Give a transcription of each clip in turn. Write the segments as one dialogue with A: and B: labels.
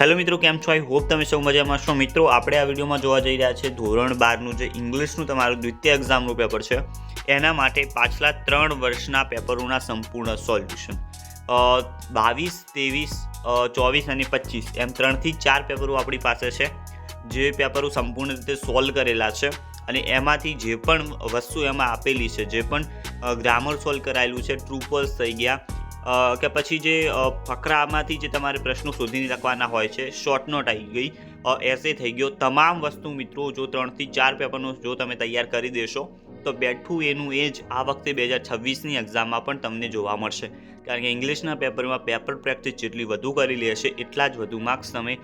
A: Hello મિત્રો, કેમ છો? આઈ હોપ તમે સૌ મજામાં છો। મિત્રો, આપણે આ વિડીયોમાં જોવા જઈ રહ્યા છે ધોરણ 12નું જે ઇંગ્લિશનું તમારું દ્વિતીય એક્ઝામનું પેપર છે એના માટે પાછલા 3 વર્ષના પેપરોના સંપૂર્ણ સોલ્યુશન 22, 23, 24 અને 25 એમ 3 થી 4 પેપરો આપણી પાસે છે, જે પેપરો સંપૂર્ણ રીતે સોલ્વ કરેલા છે અને એમાંથી જે પણ વસ્તુ એમાં આપેલી છે, જે પણ ગ્રામર સોલ્વ કરાયેલું છે, ટ્રુ ફોલ્સ થઈ ગયા કે પછી જે ફકરામાંથી જે તમારે પ્રશ્નો શોધીને લખવાના હોય છે, શોર્ટ નોટ આવી ગઈ, એસે થઈ ગયો, તમામ વસ્તુ મિત્રો જો 3 થી 4 પેપરનું જો તમે તૈયાર કરી દેશો તો બેઠું એનું એ જ આ વખતે 2026ની એક્ઝામમાં પણ તમને જોવા મળશે। કારણ કે ઇંગ્લિશના પેપરમાં પેપર પ્રેક્ટિસ જેટલી વધુ કરી લેશે એટલા જ વધુ માર્ક્સ તમે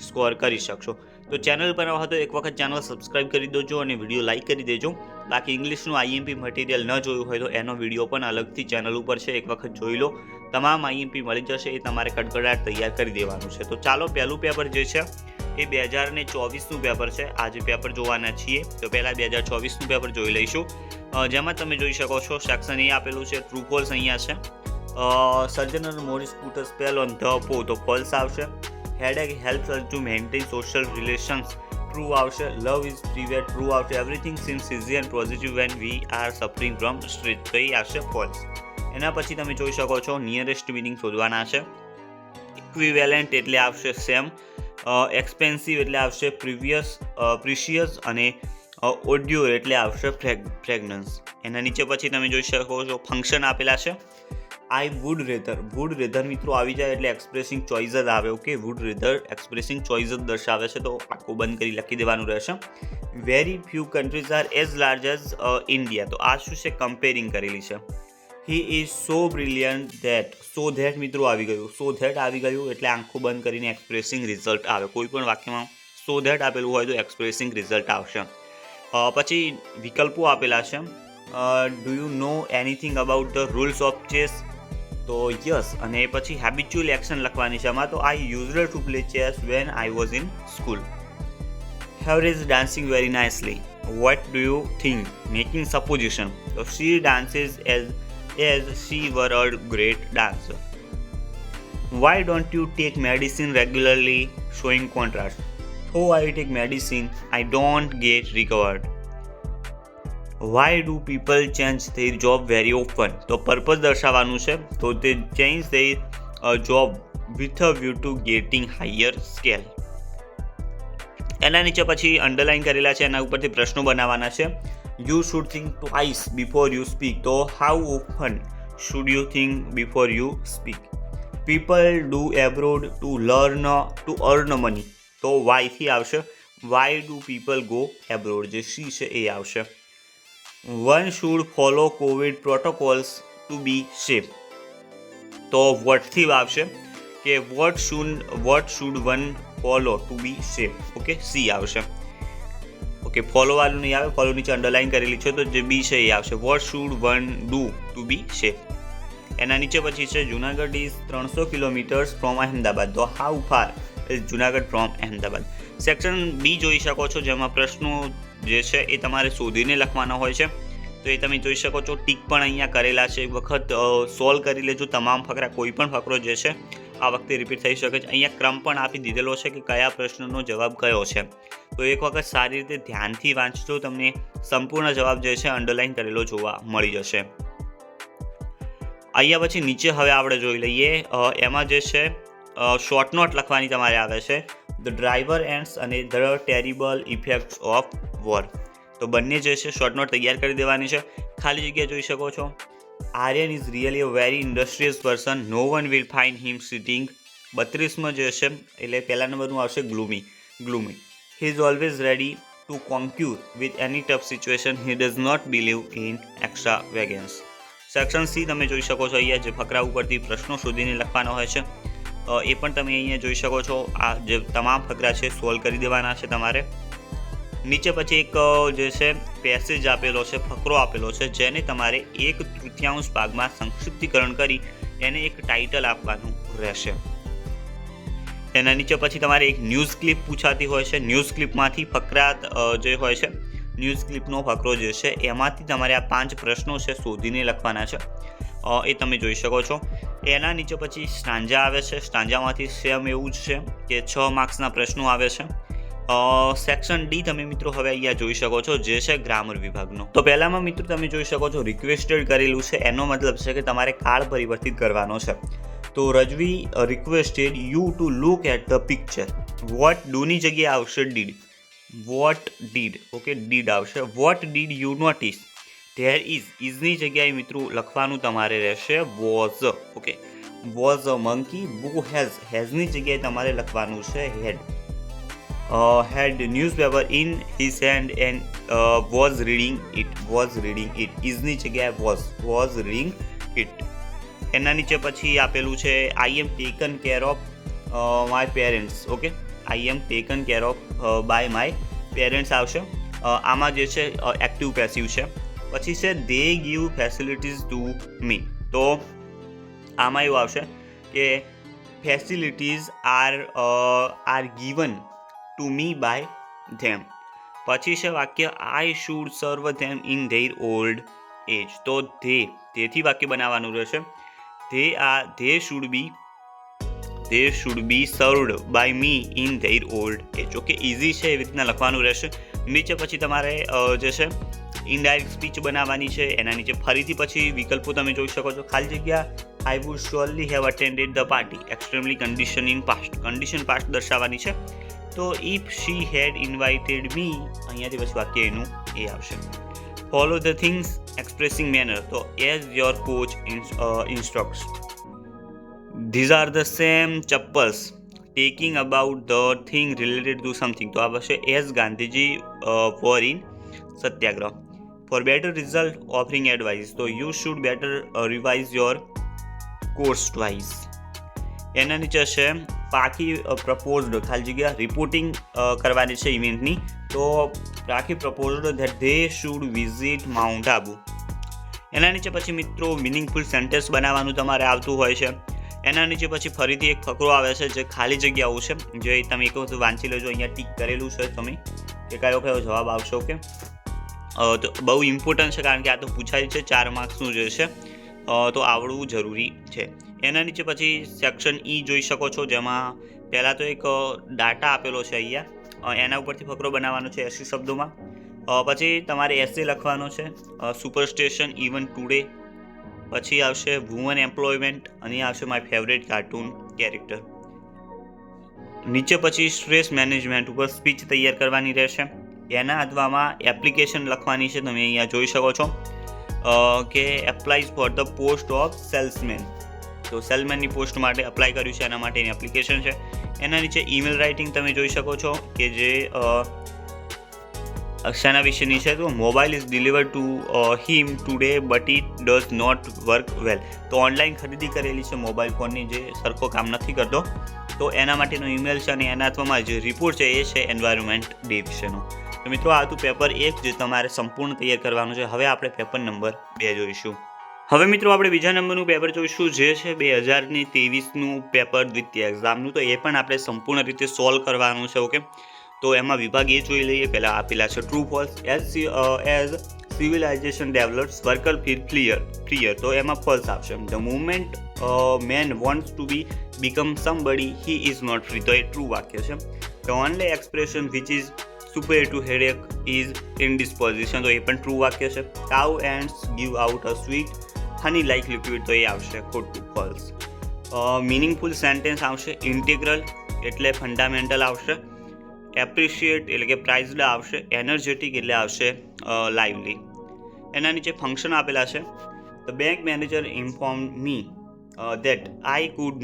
A: સ્કોર કરી શકશો। તો ચેનલ પર આવો તો એક વખત ચેનલ સબસ્ક્રાઈબ કરી દેજો અને વિડીયો લાઇક કરી દેજો। બાકી ઇંગ્લિશનું આઈએમપી મટીરિયલ ન જોયું હોય તો એનો વિડીયો પણ અલગથી ચેનલ ઉપર છે, એક વખત જોઈ લો। તમામ આઈએમપી મળી જશે, એ તમારે કડકડાટ તૈયાર કરી દેવાનું છે। તો ચાલો પહેલું પેપર જે છે એ 2024નું પેપર છે। આજે પેપર જોવાના છીએ તો પહેલાં 2024નું પેપર જોઈ લઈશું, જેમાં તમે જોઈ શકો છો સેક્શન એ આપેલું છે, ટ્રુ ફોલ્સ અહીંયા છે। સર્જનર Morris put a spell on the પો તો ફોલ્સ આવશે। Headache helps us to maintain social relations true આવશે। લવ ઇઝ પ્રીવેટ ટ્રુ આવશે। Everything seems easy and positive when we are suffering from stress તો એ આવશે ફોલ્સ। એના પછી તમે જોઈ શકો છો નિયરેસ્ટ મિનિંગ શોધવાના છે। ઇક્વિવેલન્ટ એટલે આવશે સેમ, એક્સપેન્સિવ એટલે આવશે પ્રિશિયસ અને ઓડ્યુર એટલે આવશે ફ્રેગ્રન્સ। એના નીચે પછી તમે જોઈ શકો છો ફંક્શન આપેલા છે। આઈ વુડ રેધર મિત્રો આવી જાય એટલે એક્સપ્રેસિંગ ચોઇસ જ આવે। Okay, would rather expressing choice જ દર્શાવે છે, તો આખું બંધ કરી લખી દેવાનું રહેશે। Very few countries are as large as India તો આ શું છે, કમ્પેરિંગ કરેલી છે। He is so brilliant that so that મિત્રો આવી ગયું, સો ધેટ આવી ગયું એટલે આંખો બંધ કરીને એક્સપ્રેસિંગ રિઝલ્ટ આવે। કોઈ પણ વાક્યમાં સો ધેટ આપેલું હોય તો એક્સપ્રેસિંગ રિઝલ્ટ આવશે। પછી વિકલ્પો આપેલા છે। Do you know anything about the rules of chess તો યસ, અને પછી હેબિચ્યુઅલ એક્શન લખવાની છે આમાં, તો I used to play chess when I was in school. Here is dancing very nicely what do you think making supposition તો she dances as she were a great dancer. Why don't you take medicine regularly showing contrast? Though I take medicine, I don't get recovered. Why do people change their job very often? તો purpose દર્શાવવાનું છે, તો તે change their job with a view to getting higher scale। એના નીચે પછી underline કરેલા છે, એના ઉપરથી પ્રશ્નો બનાવવાના છે। You should think twice before you speak તો how often should you think before you speak? People do abroad to earn money તો why થી આવશે। Why do people go abroad જે she છે એ આવશે। One should follow COVID protocols to be safe તો what થી આવશે કે what should one follow to be safe? Okay, C આવશે। ઓકે, ફોલો વાળું નહીં આવે, ફોલો નીચે અંડરલાઇન કરેલી છે તો જે બી છે એ આવશે। What should one do to be safe. એના નીચે પછી છે Junagadh is 300 kilometres from Ahmedabad તો how far is Junagadh from Ahmedabad. Section B જોઈ શકો છો, જેમાં પ્રશ્નો જે છે એ તમારે શોધીને લખવાના હોય છે, તો એ તમે જોઈ શકો છો। ટીક પણ અહીંયા કરેલા છે, એક વખત સોલ્વ કરી લેજો તમામ ફકરા, કોઈ પણ ફકરો જે છે આ વખતે રિપીટ થઈ શકે છે। અહીંયા ક્રમ પણ આપી દીધેલો છે કે કયા પ્રશ્નનો જવાબ કયો છે, તો એક વખત સારી રીતે ધ્યાનથી વાંચજો, તમને સંપૂર્ણ જવાબ જે છે અંડરલાઇન કરેલો જોવા મળી જશે। અહીંયા પછી નીચે હવે આપણે જોઈ લઈએ, એમાં જે છે શોર્ટ નોટ લખવાની તમારે આવે છે। ધ ડ્રાઈવર એન્ડ્સ અને the terrible effects of war તો બંને જે છે શોર્ટ નોટ તૈયાર કરી દેવાની છે। ખાલી જગ્યા જોઈ શકો છો। Aryan is really a very industrious person no one will find him sitting 32માં જે છે એટલે પહેલા નંબરનું આવશે gloomy. He is always ready to conquer with any tough situation he does not believe in extravagance. Section C તમે જોઈ શકો છો, અહીંયા જે ફકરા ઉપરથી પ્રશ્નો શોધીને લખવાના હોય છે એ પણ તમે અહીંયા જોઈ શકો છો। આ જે તમામ ફકરા છે સોલ્વ કરી દેવાના છે તમારે। નીચે પછી એક જે છે પેસેજ આપેલો છે, ફકરો આપેલો છે, જેને તમારે 1/3 ભાગમાં સંક્ષિપ્તીકરણ કરી એને એક ટાઇટલ આપવાનું રહેશે। એના નીચે પછી તમારે એક ન્યૂઝ ક્લિપ પૂછાતી હોય છે। ન્યૂઝ ક્લિપમાંથી ફકરા જે હોય છે, ન્યૂઝ ક્લિપનો ફકરો જે છે એમાંથી તમારે આ 5 પ્રશ્નો છે શોધીને લખવાના છે, એ તમે જોઈ શકો છો। એના નીચે પછી સ્ટાન્જા આવે છે. સ્ટાન્જામાંથી સેમ એવું જ છે કે 6 માર્ક્સના પ્રશ્નો આવે છે. સેક્શન ડી તમે મિત્રો હવે અહીંયા જોઈ શકો છો, જે છે ગ્રામર વિભાગનો. તો પહેલામાં મિત્રો તમે જોઈ શકો છો રિક્વેસ્ટેડ કરેલું છે. એનો મતલબ છે કે તમારે કાળ પરિવર્તિત કરવાનો છે. તો Rajvi requested you to look at the picture. What ડુની જગ્યાએ આવશે did. What did, okay, did આવશે. What did you notice. There ઇઝની જગ્યાએ મિત્રો લખવાનું તમારે રહેશે was. Okay, was a monkey. Who હેઝની જગ્યાએ તમારે લખવાનું છે હેડ. had newspaper in his hand and was reading it. is ની જગ્યાએ was reading it. એના નીચે પછી આપેલું છે I am taken care of my parents. Okay, I am taken care of by my parents આવશે. આમાં જે છે એક્ટિવ પેસિવ છે. પછી છે they give facilities to me. તો આમાં એવું આવશે કે facilities are given to me by them. પછી છે વાક્ય I should serve them in their old age. તો તેથી વાક્ય બનાવવાનું રહેશે they should be served by me in their old age. Okay, easy છે, એવી રીતના લખવાનું રહેશે. નીચે પછી તમારે જે છે ઇનડાયરેક્ટ સ્પીચ બનાવવાની છે. એના નીચે ફરીથી પછી વિકલ્પો તમે જોઈ શકો છો. ખાલી જગ્યા I would surely have attended the party. Extremely condition in past. condition past દર્શાવવાની છે. તો if she had invited me, અહીંયાથી પછી વાક્ય એનું એ આવશે. Follow the things expressing manner. તો as your coach instructs. These are the same chappals. Taking about the thing related to something. તો આ આવશે as Gandhiji were in Satyagraha. For better result, offering advice. તો you should better revise your course twice. એના નીચે છે પાકી proposed, ખાલી જગ્યા રિપોર્ટિંગ કરવાની છે ઇવેન્ટની. તો પાકી proposed that they should visit mount Abu. એના નીચે પછી મિત્રો મિનિંગફુલ સેન્ટેન્સ બનાવવાનું તમારે આવતું હોય છે. એના નીચે પછી ફરીથી એક ફકરો આવે છે જે ખાલી જગ્યાઓ છે, જે તમે એક વખત વાંચી લેજો. અહીંયા ટીક કરેલું છે તમે કે કયો જવાબ આવશે. ઓકે, તો બહુ ઇમ્પોર્ટન્ટ છે કારણ કે આ તો પૂછાય છે 4 માર્ક્સનું જે છે, તો આવડવું જરૂરી છે. એના નીચે પછી સેક્શન ઈ જોઈ શકો છો, જેમાં પહેલાં તો એક ડાટા આપેલો છે અહીંયા. એના ઉપરથી ફકરો બનાવવાનો છે 80 શબ્દોમાં. પછી તમારે એસે લખવાનો છે સુપર સ્ટેશન ઇવન ટુડે. પછી આવશે વુમન એમ્પ્લોયમેન્ટ અને આવશે માય ફેવરેટ કાર્ટૂન કેરેક્ટર. નીચે પછી સ્ટ્રેસ મેનેજમેન્ટ ઉપર સ્પીચ તૈયાર કરવાની રહેશે. એના અથવામાં એપ્લિકેશન લખવાની છે, તમે અહીંયા જોઈ શકો છો કે applies four the post of salesman. તો સેલ્સમેનની પોસ્ટ માટે અપ્લાય કર્યું છે, એના માટેની એપ્લિકેશન છે. એના નીચે ઈમેલ રાઇટિંગ તમે જોઈ શકો છો કે જે શેના વિશેની છે. તો mobile is delivered to him today but it does not work well. તો ઓનલાઈન ખરીદી કરેલી છે મોબાઈલ ફોનની, જે સરખો કામ નથી કરતો. તો એના માટેનો ઈમેલ છે અને એના અથવામાં જે રિપોર્ટ છે એ છે એન્વાયરમેન્ટ ડે વિશેનો. તો મિત્રો આ હતું પેપર 1 જે તમારે સંપૂર્ણ તૈયાર કરવાનું છે. હવે આપણે પેપર નંબર 2 જોઈશું. હવે મિત્રો આપણે બીજા નંબરનું પેપર જોઈશું, જે છે 2023નું પેપર દ્વિતીય એક્ઝામનું. તો એ પણ આપણે સંપૂર્ણ રીતે સોલ્વ કરવાનું છે. ઓકે, તો એમાં વિભાગ એ જોઈ લઈએ. પહેલાં આપેલા છે true false. As civilisation develops worker feel freer. તો એમાં ફોલ્સ આવશે. The movement man wants to be become somebody he is not free. તો એ ટ્રુ વાક્ય છે. The only expression which is superior to headache is indisposition. તો એ પણ ટ્રુ વાક્ય છે. cow ants give out a sweet honey like liquid. તો એ આવશે ખોટું, ફોલ્સ. મીનિંગફુલ સેન્ટેન્સ આવશે ઇન્ટિગ્રલ એટલે ફંડામેન્ટલ આવશે. એપ્રિશિએટ એટલે કે પ્રાઇઝડ આવશે. એનર્જેટિક એટલે આવશે લાઇવલી. એના નીચે ફંક્શન આપેલા છે. The bank manager inform me that I could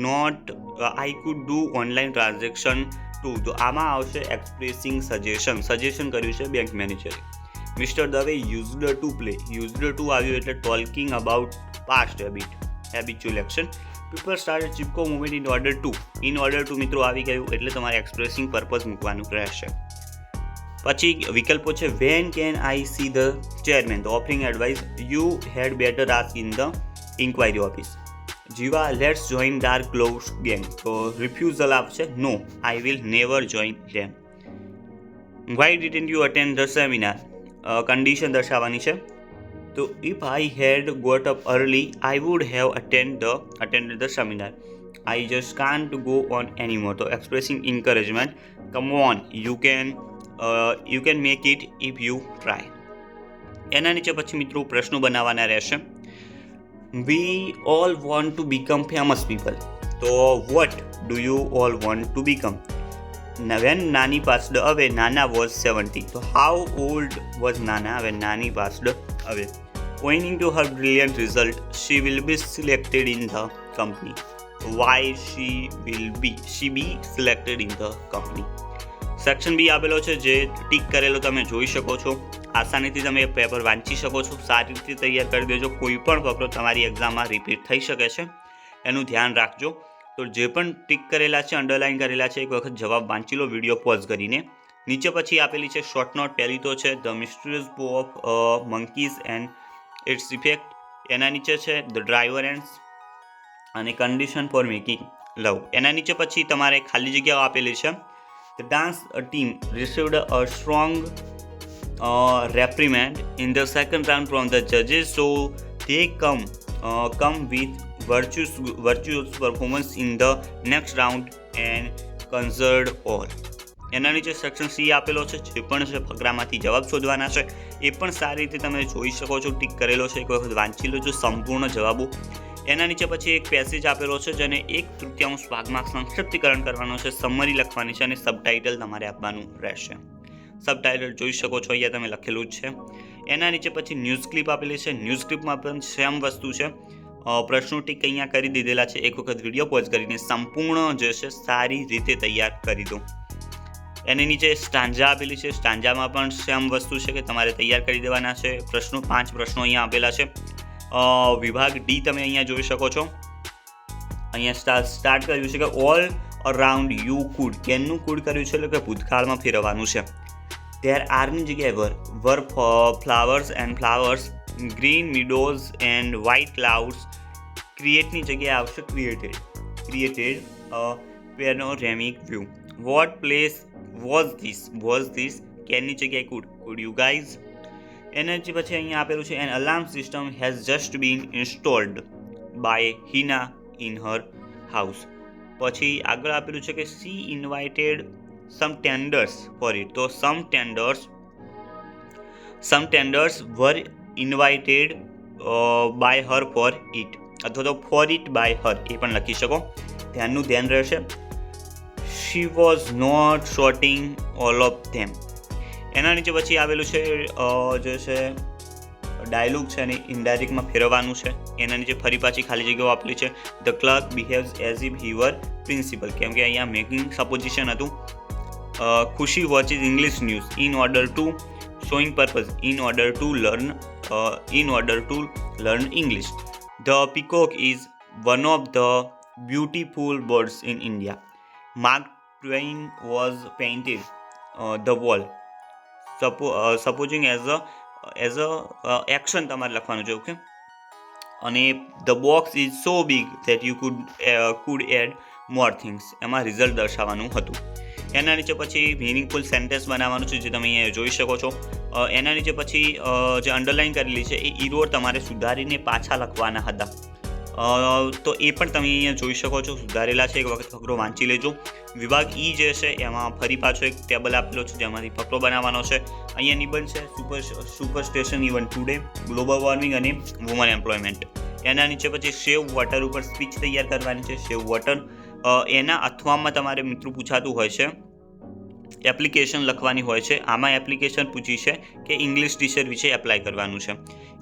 A: do online transaction too. તો આમાં આવશે એક્સપ્રેસિંગ સજેશન કર્યું છે બેંક મેનેજરે. Mister Dave used to play. Used to આવ્યું એટલે talking about past habitual action. People started Chipko movement in order to મિત્રો આવી ગયું એટલે તમારે એક્સપ્રેસિંગ પર્પઝ મૂકવાનું રહેશે. પછી વિકલ્પો છે when can I see the chairman. તો offering advice you had better ask in the inquiry office. Jiva let's join dark gloves gang. તો રિફ્યુઝલ આપશે no I will never join them. Why didn't you attend the seminar. Condition દર્શાવવાની છે. તો if I had got up early, I would have attended the seminar. I just can't go on anymore. તો expressing encouragement. Come on, you can make it if you try. એના નીચે પછી મિત્રો પ્રશ્નો બનાવવાના રહેશે. We all want to become famous people. તો what do you all want to become? When Nani passed away, Nana was 70. So how old was Nana when Nani passed away? Pointing to her brilliant result, she will be selected in the company. Why she be selected in the company? Section B આપેલો છે જે tick કરેલો તમે જોઈ શકો છો. આસાનીથી તમે એ પેપર વાંચી શકો છો. સારી રીતે તૈયાર કરી દેજો. કોઈ પણ પેપર તમારી એક્ઝામમાં રિપીટ થઈ શકે છે, એનું ધ્યાન રાખજો. તો જે પણ ટીક કરેલા છે, અંડરલાઇન કરેલા છે, એક વખત જવાબ વાંચી લો વિડીયો પોઝ કરીને. નીચે પછી આપેલી છે શોર્ટ નોટ. પહેલી તો છે the mysteries of monkeys and its effect. એના નીચે છે ધ ડ્રાઈવર એન્ડ્સ અને કન્ડિશન ફોર મેકિંગ લવ. એના નીચે પછી તમારે ખાલી જગ્યાઓ આપેલી છે. The dance team received a strong reprimand in the second round from the judges, so they come with virtuous performance in the next round and conquered all. એના નીચે સેક્શન સી આપેલો છે. જે પણ છે ફકરામાંથી જવાબ શોધવાના છે. એ પણ સારી રીતે તમે જોઈ શકો છો. ટીક કરેલો છે, એક વખત વાંચી લેજો સંપૂર્ણ જવાબો. એના નીચે પછી એક પેસેજ આપેલો છે જેને 1/3 ભાગમાં સંક્ષિપ્તીકરણ કરવાનો છે, સમરી લખવાની છે અને સબટાઇટલ તમારે આપવાનું રહેશે. સબટાઇટલ જોઈ શકો છો, અહીંયા તમે લખેલું જ છે. એના નીચે પછી ન્યૂઝ ક્લિપ આપેલી છે. ન્યૂઝ ક્લિપમાં પણ સેમ વસ્તુ છે. પ્રશ્નો ટીક અહીંયા કરી દીધેલા છે. એક વખત વિડીયો પોઝ કરીને સંપૂર્ણ જે છે સારી રીતે તૈયાર કરી દો. એની નીચે સ્ટાન્જા આપેલી છે. સ્ટાન્જામાં પણ સેમ વસ્તુ છે કે તમારે તૈયાર કરી દેવાના છે. પ્રશ્નો 5 પ્રશ્નો અહીંયા આપેલા છે. વિભાગ ડી તમે અહીંયા જોઈ શકો છો. અહીંયા સ્ટાર્ટ કર્યું છે કે ઓલ અરાઉન્ડ યુ કુડ. કેનનું કુડ કર્યું છે એટલે કે ભૂતકાળમાં ફેરવવાનું છે. ધેર આરની જગ્યાએ were flowers and flowers, green meadows and white clouds. ક્રિએટની જગ્યાએ આવશે created panoramic view. What place was this. કેનની જગ્યાએ કુડ યુ ગાઈઝ. એના પછી અહીંયા આપેલું છે an alarm system has just been installed by Hina in her house. પછી આગળ આપેલું છે કે she invited some tenders for it. તો some tenders were invited by her for it, અથવા તો ફોર ઇટ બાય હર એ પણ લખી શકો. ધ્યાન રહેશે. She was not sorting all of them. એના નીચે પછી આવેલું છે જે છે ડાયલોગ છે અને ઇનડાયરેક્ટમાં ફેરવવાનું છે. એના નીચે ફરી પાછી ખાલી જગ્યાઓ આપેલી છે. The clerk behaves as if he were principal. કેમ કે અહીંયા મેકિંગ સપોઝિશન હતું. Khushi watches English news in order to showing purpose in order to learn English. The peacock is one of the beautiful birds in India. Mark Twain was painted the wall. Supposing as a action તમારે લખવાનું છે. Okay. અને the box is so big that you could add more things. એમાં result દર્શાવવાનું હતું. એના નીચે પછી meaningful sentence બનાવવાનું છે, જે તમે અહીંયા જોઈ શકો છો. એના નીચે પછી જે અંડરલાઇન કરેલી છે એ ઇરોડ તમારે સુધારીને પાછા લખવાના હતા. તો એ પણ તમે અહીંયા જોઈ શકો છો, સુધારેલા છે. એક વખત ફકરો વાંચી લેજો. વિભાગ ઈ જે છે એમાં ફરી પાછો એક ટેબલ આપેલો છે જેમાંથી ફકરો બનાવવાનો છે. અહીંયા નિબંધ છે super station even today, global warming અને વુમન એમ્પ્લોયમેન્ટ. એના નીચે પછી સેવ વોટર ઉપર સ્પીચ તૈયાર કરવાની છે. સેવ વોટર એના અથવામાં તમારે મિત્રો પૂછાતું હોય છે, એપ્લિકેશન લખવાની હોય છે. આમાં એપ્લિકેશન પૂછી છે કે ઇંગ્લિશ ટીચર વિશે એપ્લાય કરવાનું છે.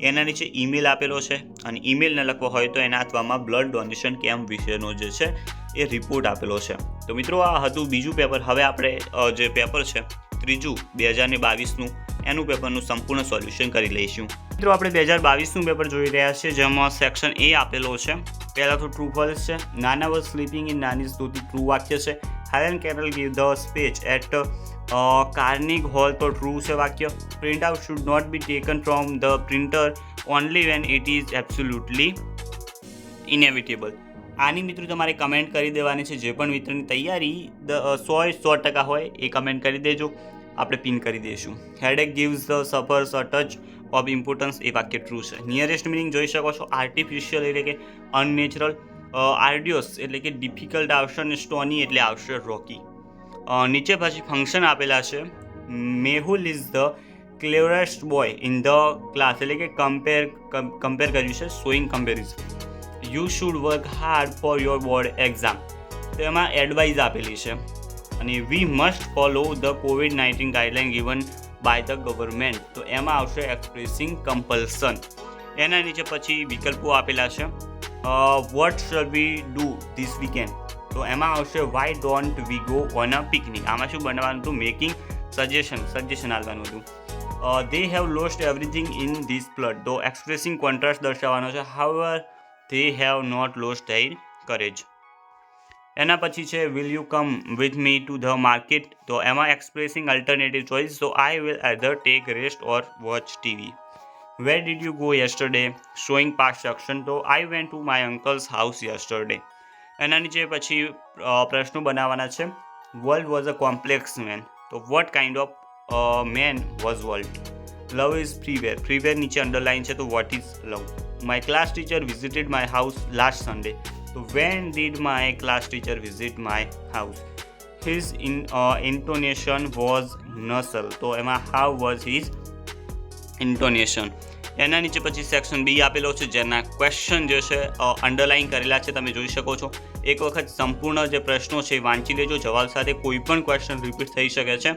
A: એના નીચે ઈમેલ આપેલો છે અને ઈમેલ ન લખવો હોય તો એના અથવામાં બ્લડ ડોનેશન કેમ્પ વિશેનો જે છે એ રિપોર્ટ આપેલો છે. તો મિત્રો આ હતું બીજું પેપર. હવે આપણે જે પેપર છે ત્રીજું 2022નું એનું પેપરનું સંપૂર્ણ સોલ્યુશન કરી લઈશું. મિત્રો આપણે 2022નું પેપર જોઈ રહ્યા છીએ, જેમાં સેક્શન એ આપેલો છે. પહેલાં તો ટ્રુ ફોલ્સ છે. Nana was sleeping in Nani's story true વાક્ય છે. Helen Keller give the speech at Carnegie Hall તો ટ્રુ છે વાક્ય. Print out should not be taken from the printer only when it is absolutely inevitable. આની મિત્રો તમારે comment કરી દેવાની છે. જે પણ મિત્રની તૈયારી 100% હોય એ કમેન્ટ કરી દેજો, આપણે પિન કરી દઈશું. Headache gives the sufferers a touch of importance એ વાક્ય ટ્રુ છે. નિયરેસ્ટ મિનિંગ જોઈ શકો છો. આર્ટિફિશિયલ એટલે કે અનનેચરલ, આર્ડિયોસ એટલે કે ડિફિકલ્ટ આવશે અને સ્ટોની એટલે આવશે રોકી. નીચે પછી ફંક્શન આપેલા છે. Mehul is the cleverest boy in the class એટલે કે કમ્પેર કર્યું છે, showing comparison. You should work hard for your board exam, તો એમાં એડવાઇઝ આપેલી છે. અને we must follow the COVID-19 guideline given by the government, તો એમાં આવશે એક્સપ્રેસિંગ કમ્પલ્સન. એના નીચે પછી વિકલ્પો આપેલા છે. What shall we do this weekend, તો એમાં આવશે why don't we go on a picnic. આમાં શું બનવાનું હતું? મેકિંગ સજેશન આપવાનું હતું. They have lost everything in this flood, તો એક્સપ્રેસિંગ કોન્ટ્રાસ્ટ દર્શાવવાનો છે. However they have not lost their courage. એના પછી છે will you come with me to the market, તો એમાં expressing alternative choice, so I will either take rest or watch TV. Where did you go yesterday, showing past action, તો I went to my uncle's house yesterday. એના નીચે પછી પ્રશ્નો બનાવવાના છે. World was a complex man, તો what kind of man was world? Love is freeware નીચે underline છે, તો what is love? My class teacher visited my house last Sunday, so when did my class teacher visit my house? His intonation was nasal, તો એમાં how was his intonation. એના નીચે પછી section B આપેલો છે, જેના ક્વેશ્ચન જે છે અંડરલાઇન કરેલા છે, તમે જોઈ શકો છો. એક વખત સંપૂર્ણ જે પ્રશ્નો છે વાંચી લેજો. જવાબ સાથે કોઈ પણ ક્વેશ્ચન રિપીટ થઈ શકે છે.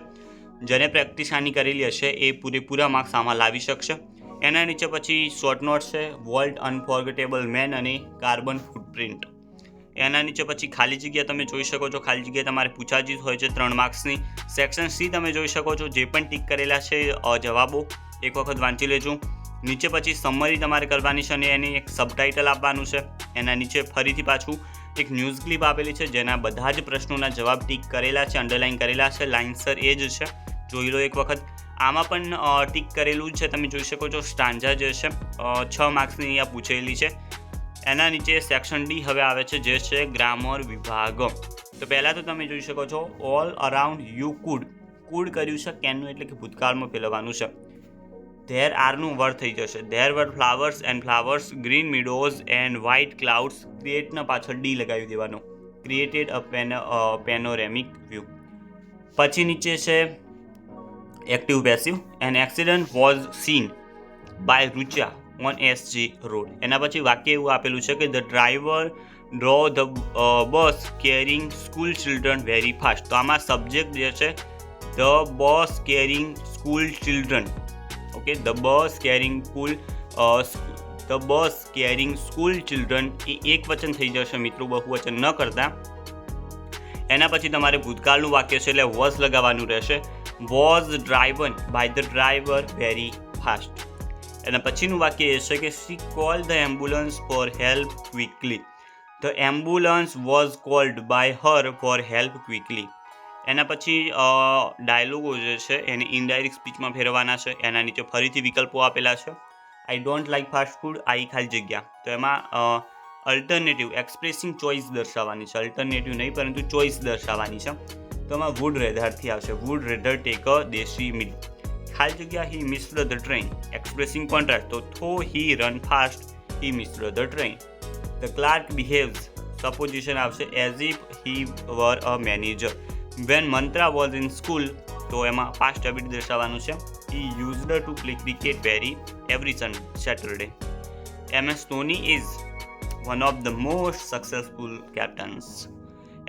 A: જેને પ્રેક્ટિસ આની કરેલી હશે એ પૂરેપૂરા માર્ક્સ આમાં લાવી શકશે. એના નીચે પછી શોર્ટ નોટ છે, વોલ્ટ અનફોર્ગેટેબલ મેન અને કાર્બન ફૂટપ્રિન્ટ. એના નીચે પછી ખાલી જગ્યા તમે જોઈ શકો છો. ખાલી જગ્યા તમારે પૂછાતી હોય છે 3 માર્ક્સની. સેક્શન સી તમે જોઈ શકો છો, જે પણ ટીક કરેલા છે જવાબો એક વખત વાંચી લેજો. નીચે પછી સમરી તમારે કરવાની છે અને એને એક સબટાઇટલ આપવાનું છે. એના નીચે ફરીથી પાછું એક ન્યૂઝ ક્લિપ આપેલી છે, જેના બધા જ પ્રશ્નોના જવાબ ટીક કરેલા છે, અંડરલાઇન કરેલા છે. લાઇનસર એ જ છે, જોઈ લો એક વખત. આમાં પણ ટીક કરેલું છે, તમે જોઈ શકો છો. સ્ટાન્જા જે છે 6 માર્ક્સની અહીંયા પૂછેલી છે. એના નીચે સેક્શન ડી હવે આવે છે, જે છે ગ્રામર વિભાગ. તો પહેલાં તો તમે જોઈ શકો છો ઓલ અરાઉન્ડ યુ કુડ કર્યું છે, કેનનું એટલે કે ભૂતકાળમાં ફેરવવાનું છે. ધેર આરનું વર્ડ થઈ જશે. There were flowers, green meadows and white clouds. ક્રિએટના પાછળ ડી લગાવી દેવાનો. Created a panoramic view. પછી નીચે છે active passive. An accident was seen by Rucha on SG road. એના પછી વાક્ય એવું આપેલું છે કે the driver drove the bus carrying school children very fast. તો આમાં સબ્જેક્ટ જે છે the bus carrying school children. Okay, the bus carrying school children એ એક વચન થઈ જશે મિત્રો, બહુવચન ન કરતા. એના પછી તમારે ભૂતકાળનું વાક્ય છે એટલે વોઝ લગાવવાનું રહેશે. Was driven by the driver very fast. એના પછીનું વાક્ય એ છે કે she called the ambulance for help quickly. The ambulance was called by her for help quickly. એના પછી ડાયલોગો જે છે એને ઇનડાયરેક્ટ સ્પીચમાં ફેરવવાના છે. એના નીચે ફરીથી વિકલ્પો આપેલા છે. I don't like fast food, I ખાલી જગ્યા. તો એમાં અલ્ટરનેટિવ એક્સપ્રેસિંગ ચોઇસ દર્શાવવાની છે. અલ્ટરનેટિવ નહીં પરંતુ ચોઇસ દર્શાવવાની છે. તો એમાં વુડ રેધરથી આવશે. વુડ રેધર ટેક અ દેશી મીલ. ખાલી જગ્યા he missed the train. Expressing contrast, તો though he run fast he missed the train. The clerk behaves, supposition આવશે as if he were a manager. When Mantra was in school, તો એમાં past habit દર્શાવવાનું છે. He used to play cricket every Saturday. MS Dhoni is one of the most successful captains.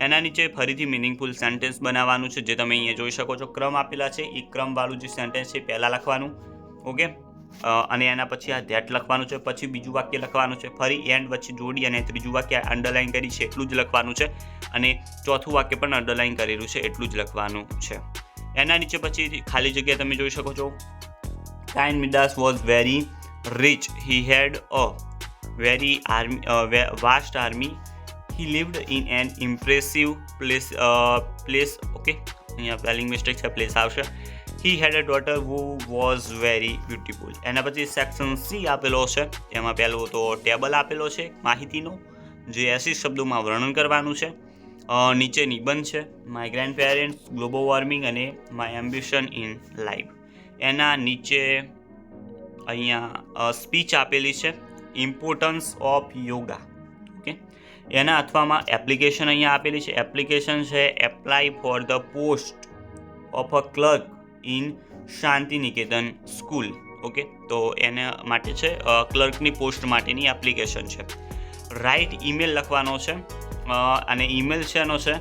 A: એના નીચે ફરીથી meaningful sentence બનાવવાનું છે, જે તમે અહીંયા જોઈ શકો છો. ક્રમ આપેલા છે, એ ક્રમવાળું જે સેન્ટેન્સ છે પહેલાં લખવાનું. ઓકે, અને એના પછી આ ધેટ લખવાનું છે. પછી બીજું વાક્ય લખવાનું છે. ફરી એન્ડ વચ્ચે જોડી અને ત્રીજું વાક્ય અંડરલાઇન કરી છે એટલું જ લખવાનું છે. અને ચોથું વાક્ય પણ અંડરલાઇન કરેલું છે એટલું જ લખવાનું છે. એના નીચે પછી ખાલી જગ્યા તમે જોઈ શકો છો. King Midas was very rich. He had a very vast army. He lived in an impressive place. Okay, અહીંયા સ્પેલિંગ મિસ્ટેક છે, પ્લેસ આવશે. He had a daughter who was very beautiful. એના પછી સેક્શન સી આપેલો છે. એમાં પહેલો તો ટેબલ આપેલો છે માહિતીનો, જે 80 શબ્દોમાં વર્ણન કરવાનું છે. નીચે નિબંધ છે, my grand parents, global warming અને માય એમ્બિશન ઇન લાઈફ. એના નીચે અહીંયા સ્પીચ આપેલી છે, ઇમ્પોર્ટન્સ ઓફ યોગા. ઓકે, એના અથવામાં એપ્લિકેશન અહીંયા આપેલી છે. એપ્લિકેશન છે apply for the post of a clerk in Shantiniketan school. Okay, તો એના માટે છે ક્લર્કની પોસ્ટ માટેની એપ્લિકેશન છે. રાઇટ ઈમેલ લખવાનો છે અને ઈમેલ છે એનો છે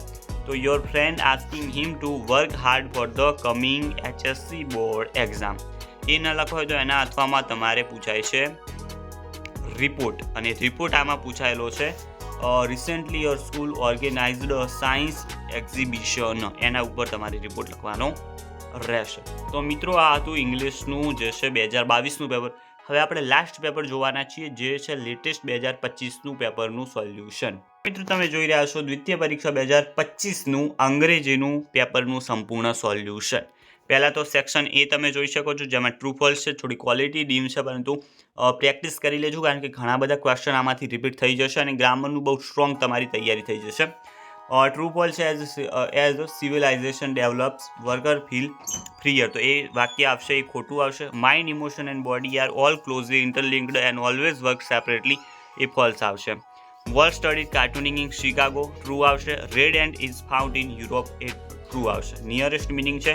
A: તો your friend asking him to work hard for the coming HSC board exam. એ ન લખો હોય તો એના અથવામાં તમારે પૂછાય છે રિપોર્ટ, અને રિપોર્ટ આમાં પૂછાયેલો છે recently your school organised a science exhibition. એના ઉપર તમારે રિપોર્ટ લખવાનો રહેશે. તો મિત્રો આ હતું ઇંગ્લિશનું જે છે 2022નું પેપર. હવે આપણે લાસ્ટ પેપર જોવાના છીએ જે છે લેટેસ્ટ 2025નું પેપરનું સોલ્યુશન. મિત્રો તમે જોઈ રહ્યા છો દ્વિતીય પરીક્ષા 2025નું અંગ્રેજીનું પેપરનું સંપૂર્ણ સોલ્યુશન. પહેલાં તો સેક્શન એ તમે જોઈ શકો છો જેમાં ટ્રુ ફોલ્સ છે, થોડી ક્વોલિટી ડીમ છે, પરંતુ પ્રેક્ટિસ કરી લેજો કારણ કે ઘણા બધા ક્વેશ્ચન આમાંથી રિપીટ થઈ જશે અને ગ્રામરનું બહુ સ્ટ્રોંગ તમારી તૈયારી થઈ જશે. ટ્રુ ફોલ્સ છે as civilisation develops worker feel freer. તો એ વાક્ય આવશે, એ ખોટું આવશે. Mind, emotion and body are all closely interlinked and always work separately. એ ફોલ્સ આવશે. World studied cartooning in Chicago. True આવશે. Red and is found in Europe. એ ટ્રુ આવશે. નિયરેસ્ટ મિનિંગ છે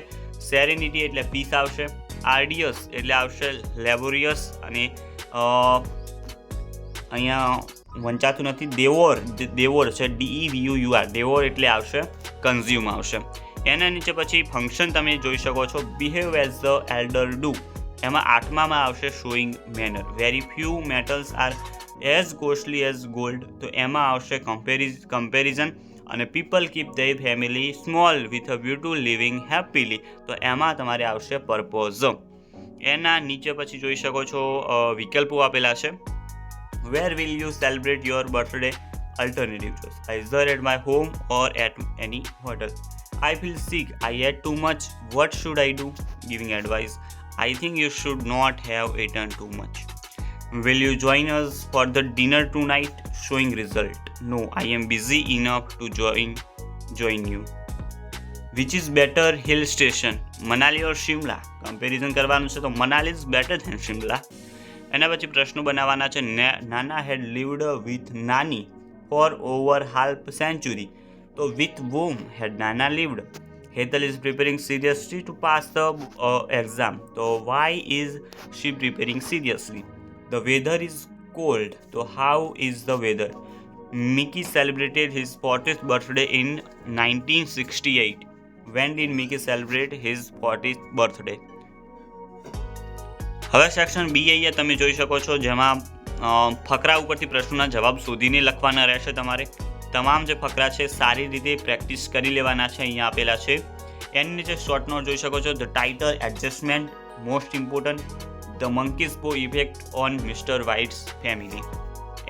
A: સેરેનિટી એટલે પીસ આવશે. આર્ડિયસ એટલે આવશે લેબોરિયસ, અને અહીંયા વંચાતું નથી દેવોર છે DEVOUR. દેવોર એટલે આવશે કન્ઝ્યુમ આવશે. એના નીચે પછી ફંક્શન તમે જોઈ શકો છો behave as the elder do. એમાં 8માં આવશે showing manner. Very few metals are as costly as gold. તો એમાં આવશે કમ્પેરિઝન. અને people keep there family small with a view two living happily. તો એમાં તમારે આવશે પર્પોઝ. એના નીચે પછી જોઈ શકો છો વિકલ્પો આપેલા છે. Where will you celebrate your birthday? Alternative choice. Either at my home or at any hotel. I feel sick. I ate too much. What should I do? Giving advice. I think you should not have eaten too much. Will you join us for the dinner tonight? Showing result. No, I am busy enough to join you. Which is better hill station? Manali or Shimla? Comparison કરવાનું છે તો Manali is better than Shimla. એના પછી પ્રશ્નો બનાવવાના છે. Nana had lived with Nani for over half century. તો with whom had Nana lived. Hetal is preparing seriously to pass the exam. તો why is she preparing seriously? The weather is cold. તો how is the weather? Mickey celebrated his 40th birthday in 1968. When did Mickey celebrate his 40th birthday? હવે section B અહીંયા તમે જોઈ શકો છો જેમાં ફકરા ઉપરથી પ્રશ્નોના જવાબ શોધીને લખવાના રહેશે તમારે. તમામ જે ફકરા છે સારી રીતે પ્રેક્ટિસ કરી લેવાના છે, અહીંયા આપેલા છે. એની નીચે શોર્ટ નોટ જોઈ શકો છો. The title adjustment most important. The monkey's paw effect on mister White's family.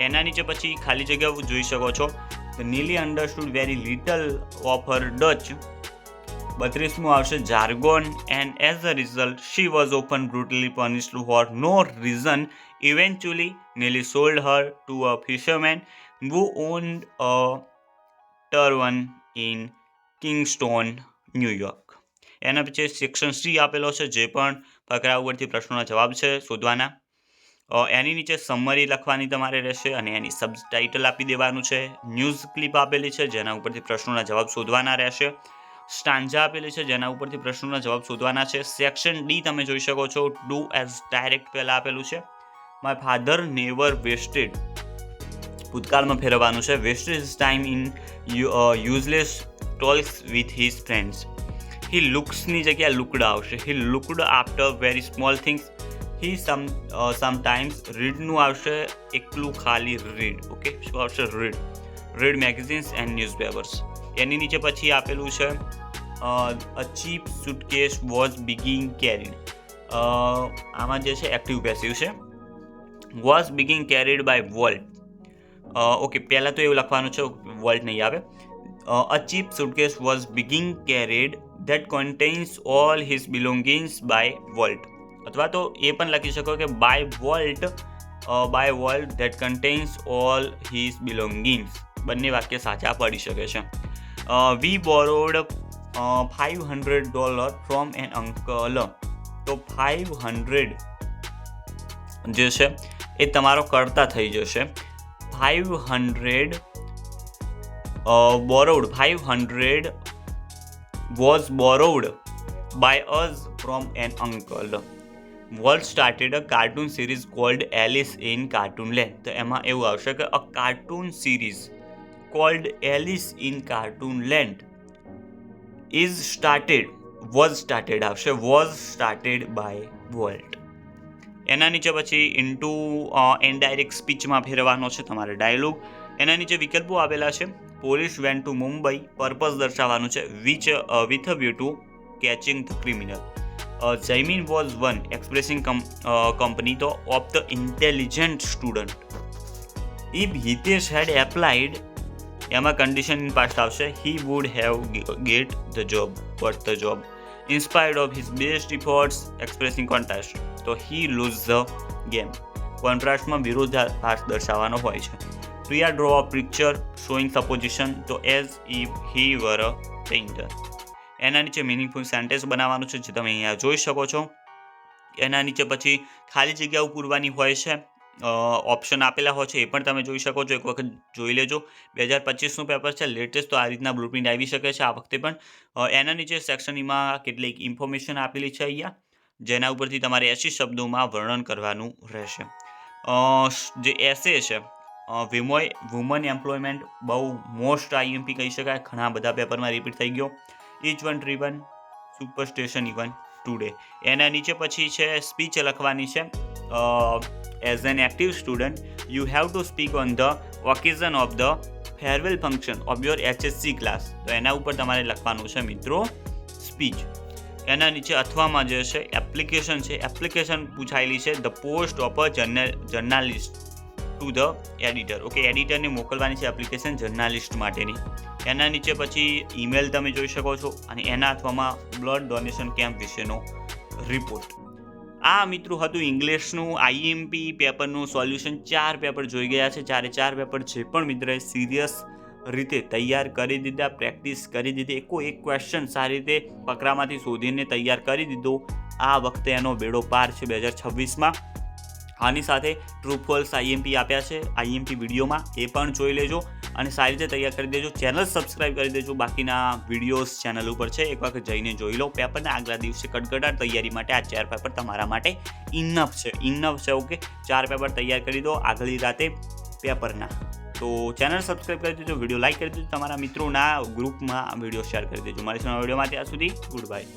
A: એના નીચે પછી ખાલી જગ્યાઓ જોઈ શકો છો. The Nelly understood very little of her Dutch. 32મું આવશે jargon. And as a result she was often brutally punished for no reason. Eventually Nelly sold her to a fisherman who owned a tavern in Kingston, New York. એના પછી section C આપેલો છે જે પણ ફકરા ઉપરથી પ્રશ્નોના જવાબ છે શોધવાના. એની નીચે સમરી લખવાની તમારે રહેશે અને એની સબટાઇટલ આપી દેવાનું છે. ન્યૂઝ ક્લિપ આપેલી છે જેના ઉપરથી પ્રશ્નોના જવાબ શોધવાના રહેશે. સ્ટાન્જા આપેલી છે જેના ઉપરથી પ્રશ્નોના જવાબ શોધવાના છે. સેક્શન ડી તમે જોઈ શકો છો. ડુ એઝ ડાયરેક્ટ પહેલાં આપેલું છે. My father never wasted. ભૂતકાળમાં ફેરવવાનું છે. Wasted his time in useless talks with his friends. He લુક્સની જગ્યાએ લુકડ આવશે. He looked after very small things. He sometimes. રીડનું આવશે એકલું ખાલી રીડ. ઓકે, શું આવશે? Read. Read magazines and newspapers. એની નીચે પછી આપેલું છે a cheap suitcase was being carried. આમાં જે છે એક્ટિવ પેસિવ છે. Was being carried by Walt. Okay, પહેલાં તો એવું લખવાનું છે, વોલ્ટ નહીં આવે. A cheap suitcase was being carried that contains all his belongings by Walt. અથવા તો એ પણ લખી શકો કે by Walt that contains all his belongings. બંને વાક્ય સાચા પડી શકે છે. We borrowed $500 from an uncle. તો 500 જે છે એ તમારો કરતા થઈ જશે 500 borrowed 500 was borrowed by us from an uncle. Walt started a cartoon series called Alice in Cartoonland. તો એમાં એવું આવશે કે a cartoon series called Alice in Cartoonland was started by Walt. એના નીચે પછી ઇન્ટુ ઇનડાયરેક્ટ સ્પીચમાં ફેરવાનો છે તમારે ડાયલોગ. એના નીચે વિકલ્પો આપેલા છે. Police went to Mumbai, purpose દર્શાવવાનું છે which with a view to catching the criminal. Jaimin was one expressing company તો of the intelligent student. If Hitesh had applied, એમાં કન્ડિશન ઇન પાસ્ટ આવશે he would have get the job, got the job. In spite of his best efforts expressing contrast, તો he lose the game. કોન્ટ્રાસ્ટમાં વિરોધાભાસ દર્શાવવાનો હોય છે. Priya draw a picture showing supposition, તો as if he were a painter. એના નીચે meaningful sentence બનાવવાનું છે જે તમે અહીંયા જોઈ શકો છો. એના નીચે પછી ખાલી જગ્યાઓ પૂરવાની હોય છે, ઓપ્શન આપેલા હોય છે એ પણ તમે જોઈ શકો છો. એક વખત જોઈ લેજો. 2025નું પેપર છે, લેટેસ્ટ, તો આ રીતના બ્લુપ્રિન્ટ આવી શકે છે આ વખતે પણ. એના નીચે સેક્શન ઈમાં કેટલીક ઇન્ફોર્મેશન આપેલી છે અહીંયા, જેના ઉપરથી તમારે 80 શબ્દોમાં વર્ણન કરવાનું રહેશે. જે એસે છે વુમન એમ્પ્લોયમેન્ટ, બહુ મોસ્ટ આઈએમપી કહી શકાય, ઘણા બધા પેપરમાં રિપીટ થઈ ગયો. Each one thriving superstition even today. એના નીચે પછી છે સ્પીચ લખવાની છે. As an active student you have to speak on the occasion of the farewell function of your HSC class. તો એના ઉપર તમારે લખવાનું છે મિત્રો સ્પીચ. એના નીચે અથવામાં જે છે એપ્લિકેશન છે, એપ્લિકેશન પૂછાયેલી છે the post of a journalist to the editor. Okay, એડિટરને મોકલવાની છે એપ્લિકેશન જર્નાલિસ્ટ માટેની. એના નીચે પછી ઈમેલ તમે જોઈ શકો છો, અને એના અથવામાં બ્લડ ડોનેશન કેમ્પ વિશેનો રિપોર્ટ. આ મિત્રો હતું ઇંગ્લિશનું આઈએમપી પેપરનું સોલ્યુશન. 4 પેપર જોઈ ગયા છે. 4 પેપર જે પણ મિત્રોએ સિરિયસ રીતે તૈયાર કરી દીધા, પ્રેક્ટિસ કરી દીધી, એક ક્વેશ્ચન સારી રીતે ફકરામાંથી શોધીને તૈયાર કરી દીધો. આ વખતે એનો બેડો પાર છે 2026માં. આની સાથે ટ્રુ ફોલ્સ આઈએમપી આપ્યા છે આઈએમપી વિડીયોમાં, એ પણ જોઈ લેજો અને સારી રીતે તૈયાર કરી દેજો. ચેનલ સબસ્ક્રાઇબ કરી દેજો. બાકીના વિડીયોઝ ચેનલ ઉપર છે, એક વખત જઈને જોઈ લો. પેપરના આગલા દિવસે કટકટાટ તૈયારી માટે આ 4 પેપર તમારા માટે ઇનફ છે. ઓકે, 4 પેપર તૈયાર કરી દો આગલી રાતે પેપરના. તો ચેનલ સબસ્ક્રાઇબ કરી દેજો, વિડીયો લાઇક કરી દેજો, તમારા મિત્રોના ગ્રુપમાં વિડીયો શેર કરી દેજો. મારી વિડીયોમાં ત્યાં સુધી ગુડ બાય.